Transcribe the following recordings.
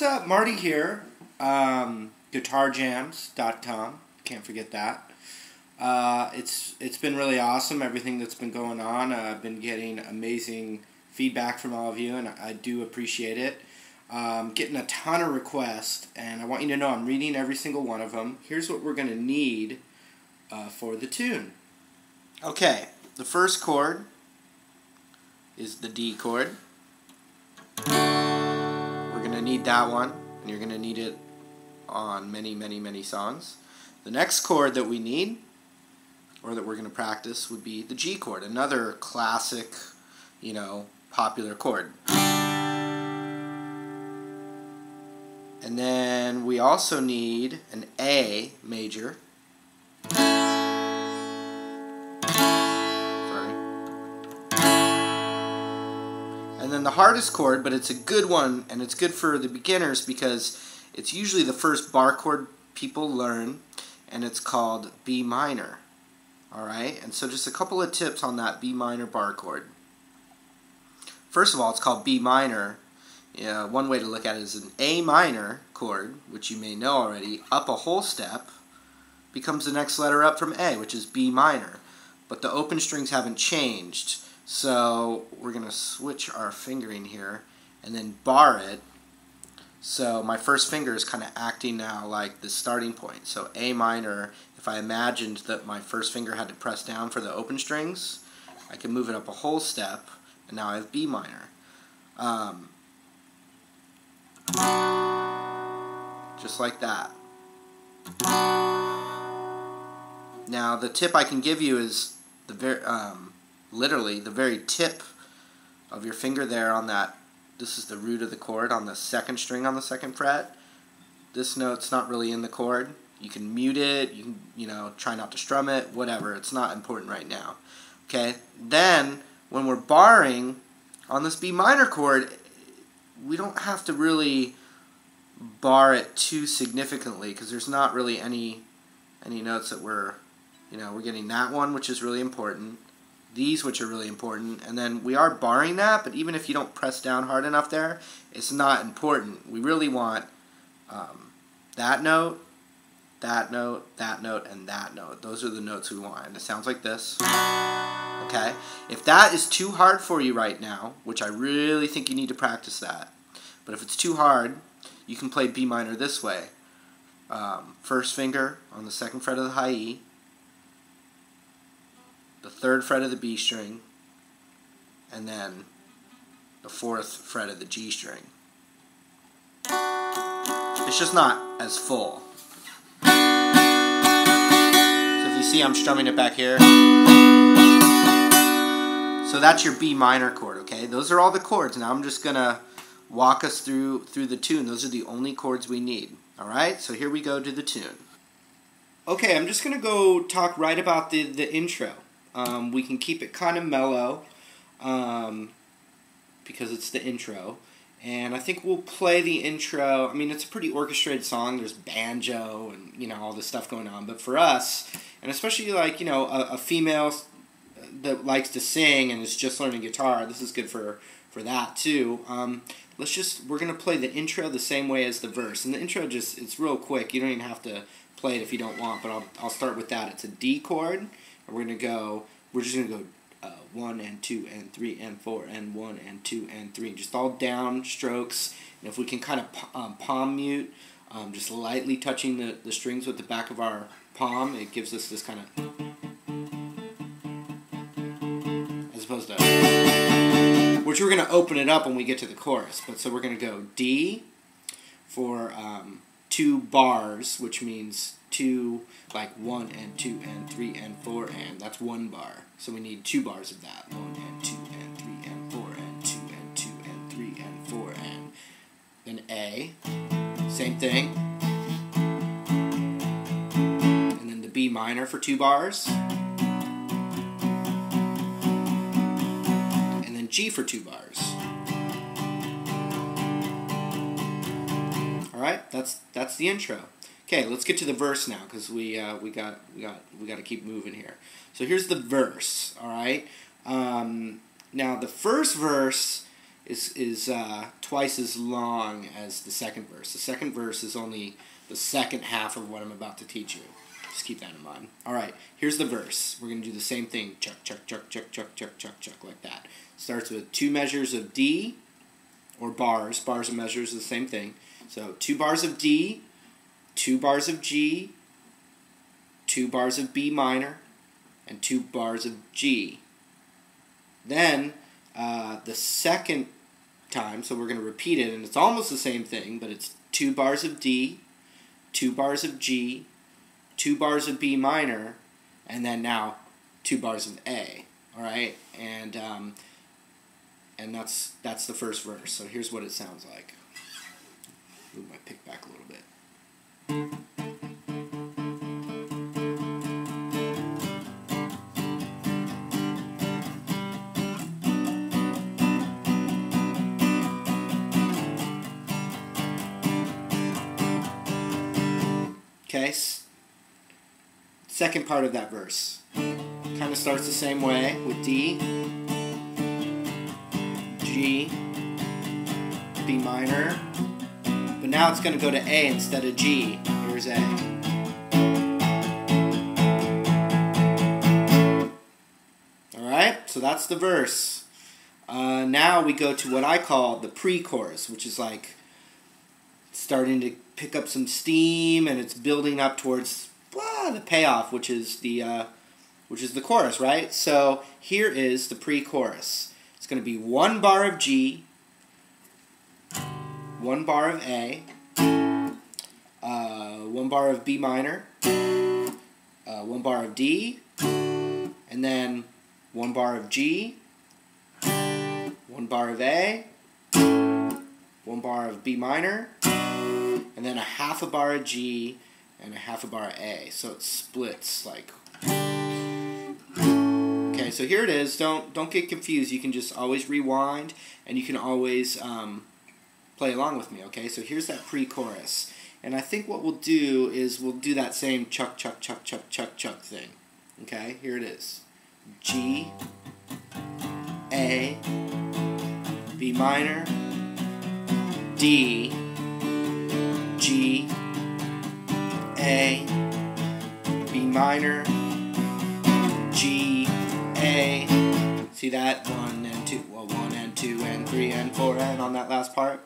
what's up? Marty here. GuitarJams.com. Can't forget that. It's been really awesome, everything that's been going on. I've been getting amazing feedback from all of you, and I do appreciate it. Getting a ton of requests, and I want you to know I'm reading every single one of them. Here's what we're going to need for the tune. Okay, the first chord is the D chord. We're going to need that one, and you're going to need it on many, many, many songs. The next chord that we need, or that we're going to practice, would be the G chord, another classic, popular chord. And then we also need an A major. And then the hardest chord, but it's a good one, and it's good for the beginners because it's usually the first bar chord people learn, and it's called B minor. Alright, and so just a couple of tips on that B minor bar chord. First of all, it's called B minor. One way to look at it is an A minor chord, which you may know already, up a whole step, becomes the next letter up from A, which is B minor. But the open strings haven't changed. So we're going to switch our fingering here and then bar it. So my first finger is kind of acting now like the starting point. So A minor, if I imagined that my first finger had to press down for the open strings, I can move it up a whole step, and now I have B minor. Just like that. Now the tip I can give you is literally the very tip of your finger there on that. This is the root of the chord on the second string on the second fret. This note's not really in the chord. You can mute it, you can, try not to strum it, whatever. It's not important right now. Okay? Then, when we're barring on this B minor chord, we don't have to really bar it too significantly because there's not really any notes that we're getting that one, which is really important. These, which are really important, and then we are barring that, but even if you don't press down hard enough there, it's not important. We really want that note, that note, that note, and that note. Those are the notes we want, and it sounds like this. Okay? If that is too hard for you right now, which I really think you need to practice that, but if it's too hard, you can play B minor this way. First finger on the second fret of the high E, the third fret of the B string, and then the fourth fret of the G string. It's just not as full. So if you see, I'm strumming it back here. So that's your B minor chord, okay? Those are all the chords. Now I'm just going to walk us through the tune. Those are the only chords we need. Alright, so here we go to the tune. Okay, I'm just going to go talk right about the intro. We can keep it kind of mellow because it's the intro, and I think we'll play the intro. I mean, it's a pretty orchestrated song. There's banjo and all this stuff going on, but for us, and especially like a female that likes to sing and is just learning guitar, this is good for that too. We're gonna play the intro the same way as the verse, and the intro it's real quick. You don't even have to play it if you don't want, but I'll start with that. It's a D chord. We're just gonna go 1 and 2 and 3 and 4 and 1 and 2 and 3, just all down strokes. And if we can kind of palm mute, just lightly touching the strings with the back of our palm, it gives us this kind of, as opposed to, which we're gonna open it up when we get to the chorus. But so we're gonna go D for 2 bars, which means 2, like 1 and 2 and 3 and 4, and that's 1 bar. So we need 2 bars of that. 1 and 2 and 3 and 4 and 2 and 2 and 3 and 4 and then A. Same thing. And then the B minor for 2 bars. And then G for 2 bars. Alright, that's the intro. Okay, let's get to the verse now because we got to keep moving here. So here's the verse. All right. Now the first verse is twice as long as the second verse. The second verse is only the second half of what I'm about to teach you. Just keep that in mind. All right, here's the verse. We're going to do the same thing. Chuck, chuck, chuck, chuck, chuck, chuck, chuck, chuck, like that. Starts with 2 measures of D, or bars. Bars and measures are the same thing. So 2 bars of D, 2 bars of G, 2 bars of B minor, and 2 bars of G. Then the second time, so we're going to repeat it, and it's almost the same thing, but it's 2 bars of D, 2 bars of G, 2 bars of B minor, and then now 2 bars of A. All right, and that's the first verse. So here's what it sounds like. Move my pick back a little bit. Okay, second part of that verse kind of starts the same way with D, G, B minor, but now it's going to go to A instead of G. Here's A. Alright, so that's the verse. Now we go to what I call the pre-chorus, which is like starting to pick up some steam, and it's building up towards the payoff, which is the chorus, right? So here is the pre-chorus. It's going to be 1 bar of G, 1 bar of A, 1 bar of B minor, 1 bar of D, and then 1 bar of G, 1 bar of A, 1 bar of B minor, and then a half a bar of G and a half a bar of A. So it splits like. Okay, so here it is. Don't get confused. You can just always rewind, and you can always play along with me. Okay, so here's that pre-chorus, and I think what we'll do is we'll do that same chuck chuck chuck chuck chuck chuck thing. Okay, here it is. G, A, B minor, D, G, A, B minor, G, A. See that? 1 and 2, well, 1 and 2 and 3 and 4, and on that last part.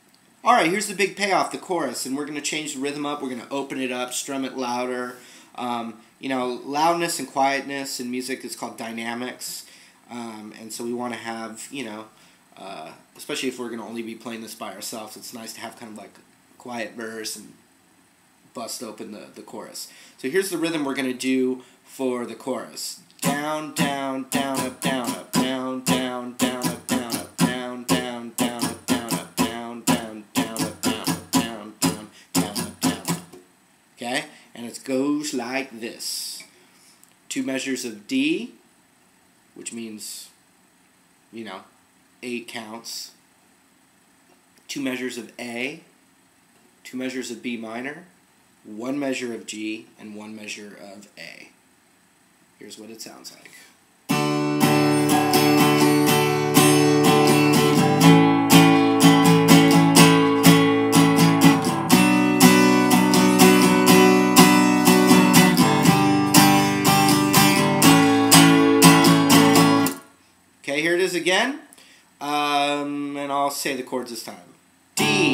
Alright, here's the big payoff, the chorus, and we're going to change the rhythm up, we're going to open it up, strum it louder. You know, loudness and quietness in music is called dynamics, and so we want to have, you know, especially if we're going to only be playing this by ourselves, it's nice to have kind of like a quiet verse and bust open the chorus. So here's the rhythm we're going to do for the chorus. Down, down, down, up, down, up, down, down, down, up, down, up, down, down, down, up, down, up, down, down, down, up, down, up, down, down, down, up, down, up. Okay? And it goes like this. 2 measures of D, which means, you know, 8 counts. 2 measures of A, 2 measures of B minor, 1 measure of G, and 1 measure of A. Here's what it sounds like. Okay, here it is again. And I'll say the chords this time. D,